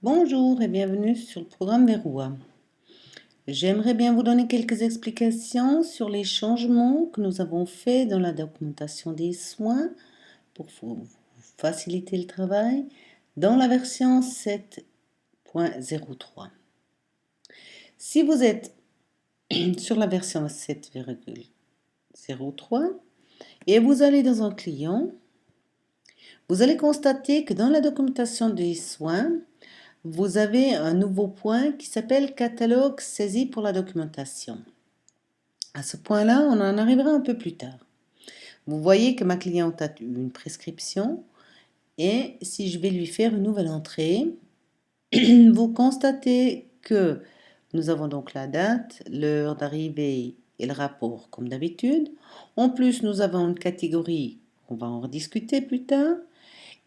Bonjour et bienvenue sur le programme Verroua. J'aimerais bien vous donner quelques explications sur les changements que nous avons faits dans la documentation des soins pour vous faciliter le travail dans la version 7.03. Si vous êtes sur la version 7.03 et vous allez dans un client, vous allez constater que dans la documentation des soins, vous avez un nouveau point qui s'appelle catalogue saisi pour la documentation. À ce point-là, on en arrivera un peu plus tard. Vous voyez que ma cliente a eu une prescription et si je vais lui faire une nouvelle entrée, vous constatez que nous avons donc la date, l'heure d'arrivée et le rapport comme d'habitude. En plus, nous avons une catégorie, on va en rediscuter plus tard.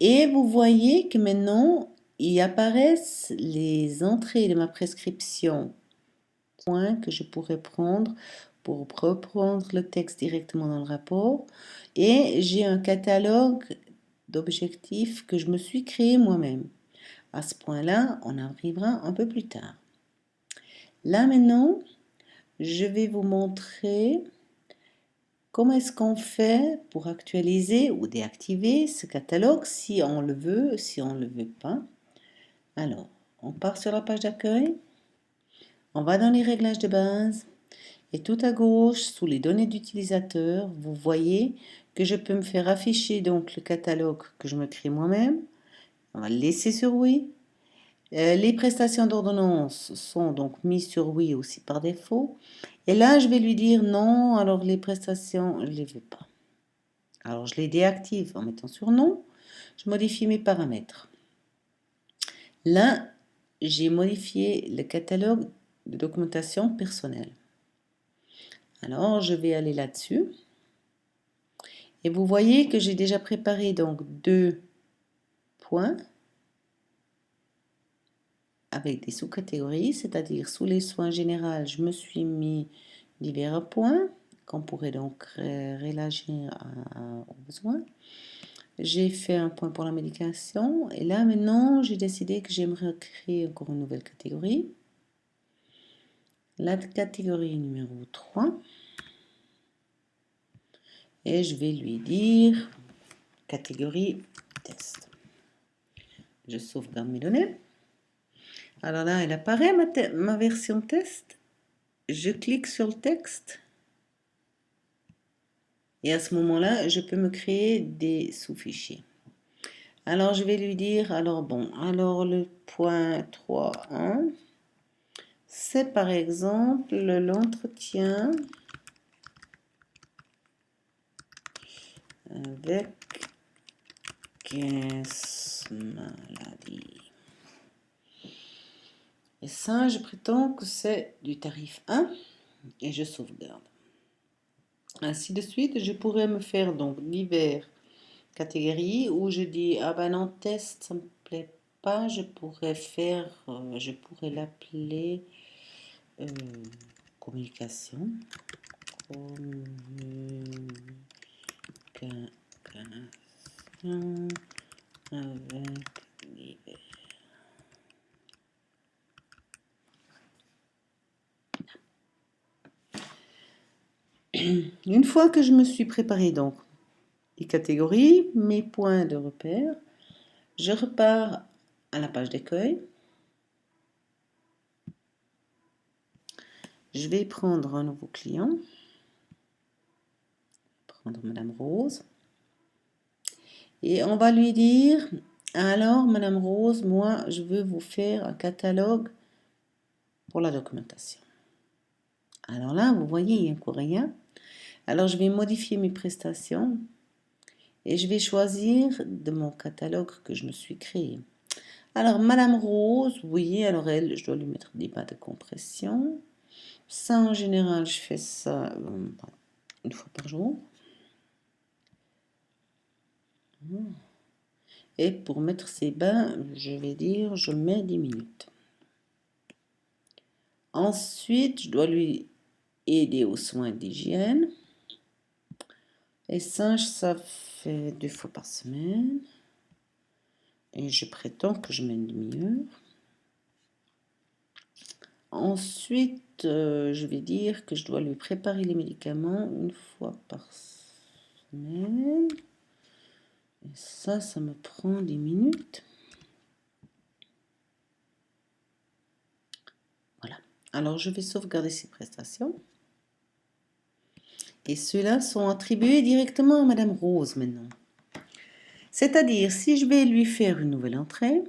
Et vous voyez que maintenant, il apparaissent les entrées de ma prescription, points que je pourrais prendre pour reprendre le texte directement dans le rapport. Et j'ai un catalogue d'objectifs que je me suis créé moi-même. À ce point-là, on arrivera un peu plus tard. Là maintenant, je vais vous montrer comment est-ce qu'on fait pour actualiser ou déactiver ce catalogue si on le veut, si on ne le veut pas. Alors, on part sur la page d'accueil, on va dans les réglages de base et tout à gauche, sous les données d'utilisateur, vous voyez que je peux me faire afficher donc le catalogue que je me crée moi-même. On va le laisser sur oui. Les prestations d'ordonnance sont donc mises sur oui aussi par défaut. Et là, je vais lui dire non, alors les prestations, je ne les veux pas. Alors, je les déactive en mettant sur non. Je modifie mes paramètres. Là, j'ai modifié le catalogue de documentation personnelle. Alors, je vais aller là-dessus. Et vous voyez que j'ai déjà préparé donc 2 points avec des sous-catégories, c'est-à-dire sous les soins généraux, je me suis mis divers points qu'on pourrait donc réagir aux besoins. J'ai fait un point pour la médication et là maintenant j'ai décidé que j'aimerais créer encore une nouvelle catégorie. La catégorie numéro 3 et je vais lui dire catégorie test. Je sauvegarde mes données. Alors là, elle apparaît ma version test. Je clique sur le texte. Et à ce moment-là, je peux me créer des sous-fichiers. Alors, je vais lui dire, alors le point 3.1, c'est par exemple l'entretien avec caisse maladie. Et ça, je prétends que c'est du tarif 1 et je sauvegarde. Ainsi de suite, je pourrais me faire donc divers catégories où je dis ah ben non, test, ça me plaît pas, je pourrais l'appeler communication. Avec divers. Une fois que je me suis préparé donc les catégories, mes points de repère, je repars à la page d'accueil. Je vais prendre un nouveau client, prendre Madame Rose, et on va lui dire, alors Madame Rose, moi je veux vous faire un catalogue pour la documentation. Alors là, vous voyez, il n'y a encore rien. Alors je vais modifier mes prestations et je vais choisir de mon catalogue que je me suis créé. Alors Madame Rose, vous voyez, alors elle, je dois lui mettre des bas de compression. Ça en général, je fais ça une fois par jour. Et pour mettre ses bas, je vais dire, je mets 10 minutes. Ensuite, je dois lui aider aux soins d'hygiène. Et ça fait 2 fois par semaine. Et je prétends que je mets une demi-heure. Ensuite, je vais dire que je dois lui préparer les médicaments une fois par semaine. Et ça me prend 10 minutes. Voilà. Alors, je vais sauvegarder ces prestations. Et ceux-là sont attribués directement à Madame Rose maintenant. C'est-à-dire, si je vais lui faire une nouvelle entrée,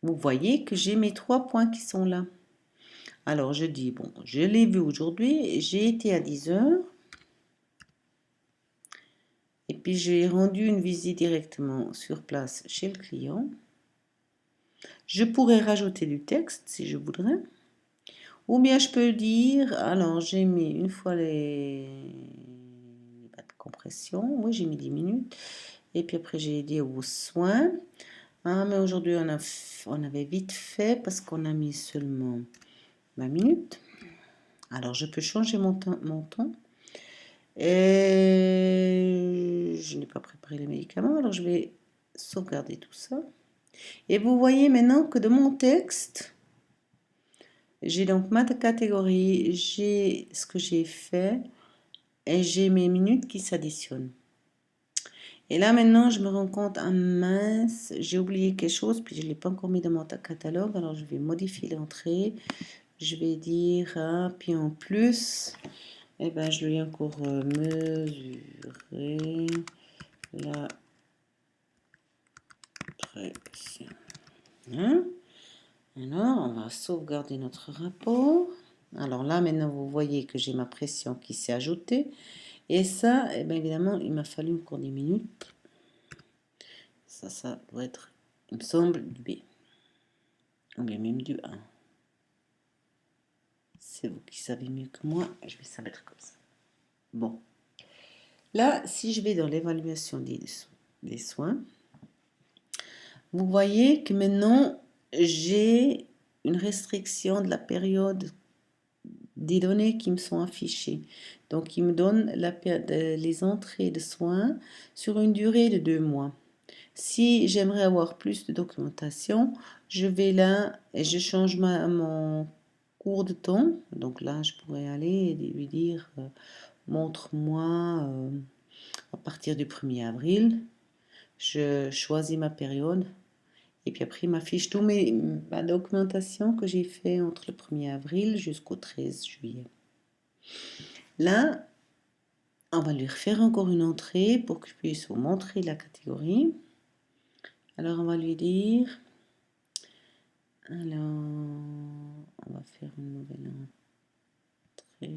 vous voyez que j'ai mes 3 points qui sont là. Alors, je dis, bon, je l'ai vu aujourd'hui, j'ai été à 10 heures. Et puis, j'ai rendu une visite directement sur place chez le client. Je pourrais rajouter du texte si je voudrais. Ou bien je peux dire, alors j'ai mis une fois les bas de compression, oui j'ai mis 10 minutes. Et puis après j'ai dit aux soins. Ah mais aujourd'hui on avait vite fait parce qu'on a mis seulement 20 minutes. Alors je peux changer mon temps. Et je n'ai pas préparé les médicaments, alors je vais sauvegarder tout ça. Et vous voyez maintenant que de mon texte, j'ai donc ma catégorie, j'ai ce que j'ai fait et j'ai mes minutes qui s'additionnent. Et là maintenant, je me rends compte, ah mince, j'ai oublié quelque chose, puis je ne l'ai pas encore mis dans mon catalogue, alors je vais modifier l'entrée. Je vais dire, ah, puis en plus, eh ben, je lui ai encore mesuré la pression. Hein? Alors, on va sauvegarder notre rapport. Alors là, maintenant, vous voyez que j'ai ma pression qui s'est ajoutée. Et ça, eh bien évidemment, il m'a fallu encore 10 minutes. Ça doit être, il me semble, du B. Ou bien même du 1. C'est vous qui savez mieux que moi. Je vais ça mettre comme ça. Bon. Là, si je vais dans l'évaluation des soins, vous voyez que maintenant, j'ai une restriction de la période des données qui me sont affichées. Donc, il me donne les entrées de soins sur une durée de 2 mois. Si j'aimerais avoir plus de documentation, je vais là et je change mon cours de temps. Donc là, je pourrais aller et lui dire montre-moi à partir du 1er avril. Je choisis ma période. Et puis après, il m'affiche toute ma documentation que j'ai fait entre le 1er avril jusqu'au 13 juillet. Là, on va lui refaire encore une entrée pour que je puisse vous montrer la catégorie. Alors, on va lui dire, alors, on va faire une nouvelle entrée.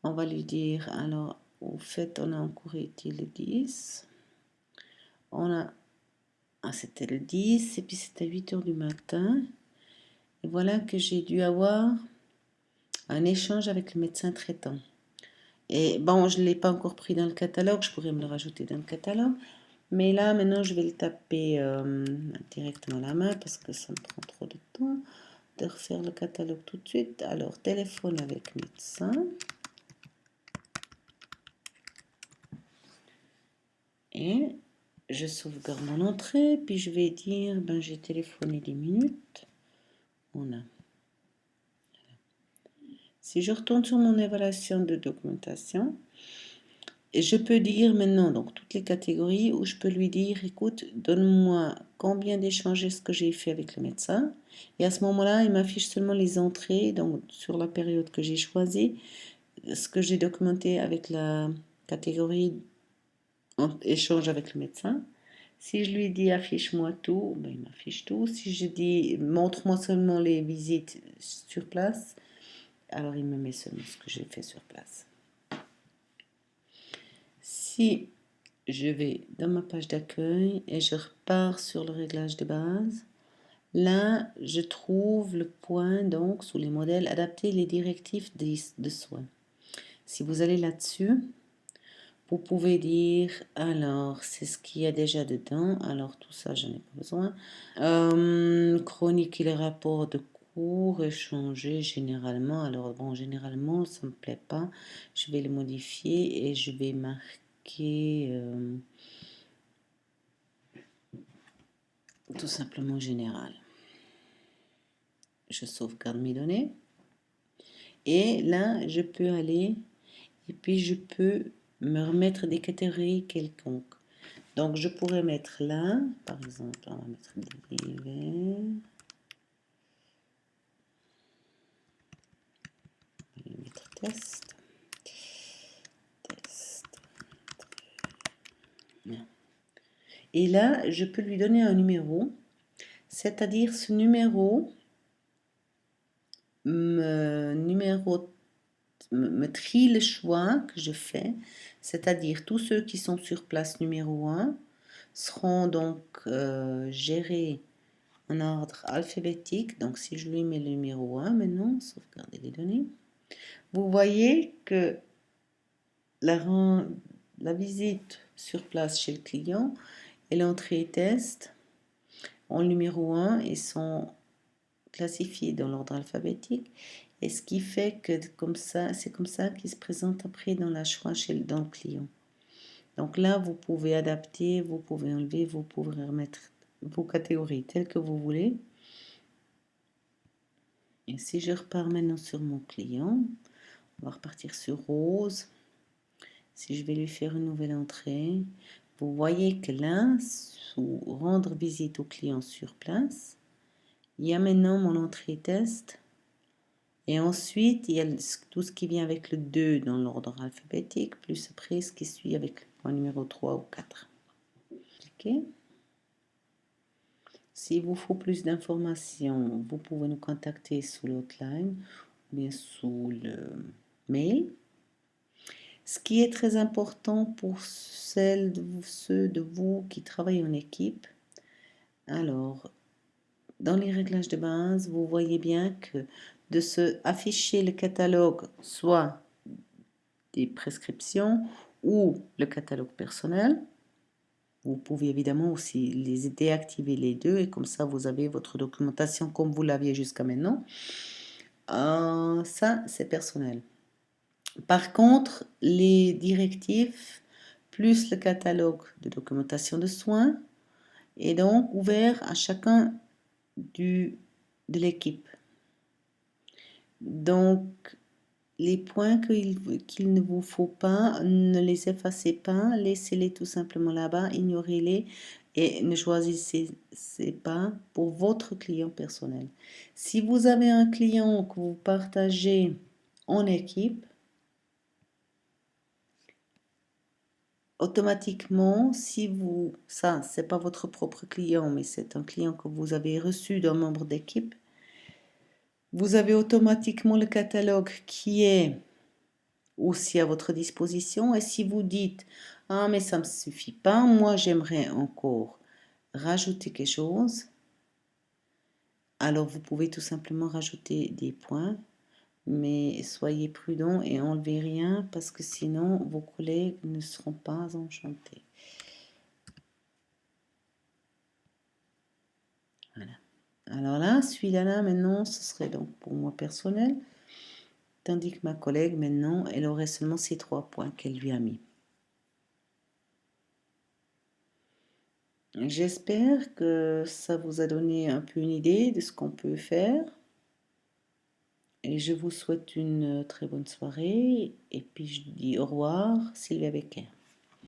On va lui dire, alors, au fait, on a encore été le 10. C'était le 10, et puis c'était 8 heures du matin. Et voilà que j'ai dû avoir un échange avec le médecin traitant. Et bon, je ne l'ai pas encore pris dans le catalogue, je pourrais me le rajouter dans le catalogue. Mais là, maintenant, je vais le taper directement à la main parce que ça me prend trop de temps de refaire le catalogue tout de suite. Alors, téléphone avec médecin. Et je sauvegarde mon entrée, puis je vais dire, ben, j'ai téléphoné 10 minutes. On a. Si je retourne sur mon évaluation de documentation, et je peux dire maintenant donc toutes les catégories où je peux lui dire écoute, donne-moi combien d'échanges est-ce que j'ai fait avec le médecin. Et à ce moment-là, il m'affiche seulement les entrées, donc sur la période que j'ai choisie, ce que j'ai documenté avec la catégorie échange avec le médecin. Si je lui dis affiche-moi tout, ben, il m'affiche tout. Si je dis montre-moi seulement les visites sur place, alors il me met seulement ce que j'ai fait sur place. Si je vais dans ma page d'accueil et je repars sur le réglage de base, là je trouve le point donc sous les modèles adapter les directives de soins. Si vous allez là-dessus, vous pouvez dire alors c'est ce qu'il y a déjà dedans, alors tout ça je n'ai pas besoin. Chroniquer les rapports de cours, échanger généralement. Alors bon, généralement ça me plaît pas, je vais le modifier et je vais marquer tout simplement général. Je sauvegarde mes données. Et là, je peux aller et puis je peux me remettre des catégories quelconques. Donc, je pourrais mettre là, par exemple, on va mettre dérivé. On va mettre test. Test. Et là, je peux lui donner un numéro, c'est-à-dire ce numéro me trie le choix que je fais, c'est-à-dire tous ceux qui sont sur place numéro 1 seront donc gérés en ordre alphabétique. Donc si je lui mets le numéro 1 maintenant, sauvegarder les données, vous voyez que la visite sur place chez le client et l'entrée test en numéro 1 et sont classifiés dans l'ordre alphabétique. Et ce qui fait que comme ça, c'est comme ça qu'ils se présentent après dans la choix dans le client. Donc là, vous pouvez adapter, vous pouvez enlever, vous pouvez remettre vos catégories telles que vous voulez. Et si je repars maintenant sur mon client, on va repartir sur Rose. Si je vais lui faire une nouvelle entrée, vous voyez que là, sous rendre visite au client sur place, il y a maintenant mon entrée test. Et ensuite, il y a tout ce qui vient avec le 2 dans l'ordre alphabétique, plus après ce qui suit avec le point numéro 3 ou 4. Cliquez. S'il vous faut plus d'informations, vous pouvez nous contacter sous l'hotline ou bien sous le mail. Ce qui est très important pour ceux de vous qui travaillent en équipe, alors, dans les réglages de base, vous voyez bien que de se afficher le catalogue, soit des prescriptions ou le catalogue personnel. Vous pouvez évidemment aussi les déactiver les deux et comme ça vous avez votre documentation comme vous l'aviez jusqu'à maintenant. Ça, c'est personnel. Par contre, les directives plus le catalogue de documentation de soins est donc ouvert à chacun de l'équipe. Donc, les points qu'il ne vous faut pas, ne les effacez pas, laissez-les tout simplement là-bas, ignorez-les et ne choisissez pas pour votre client personnel. Si vous avez un client que vous partagez en équipe, automatiquement, ça, c'est pas votre propre client, mais c'est un client que vous avez reçu d'un membre d'équipe, vous avez automatiquement le catalogue qui est aussi à votre disposition. Et si vous dites, ah mais ça ne me suffit pas, moi j'aimerais encore rajouter quelque chose, alors vous pouvez tout simplement rajouter des points, mais soyez prudent et enlevez rien parce que sinon vos collègues ne seront pas enchantés. Voilà. Alors là, celui-là, maintenant, ce serait donc pour moi personnel, tandis que ma collègue, maintenant, elle aurait seulement ces 3 points qu'elle lui a mis. J'espère que ça vous a donné un peu une idée de ce qu'on peut faire. Et je vous souhaite une très bonne soirée. Et puis je dis au revoir, Sylvia Becker.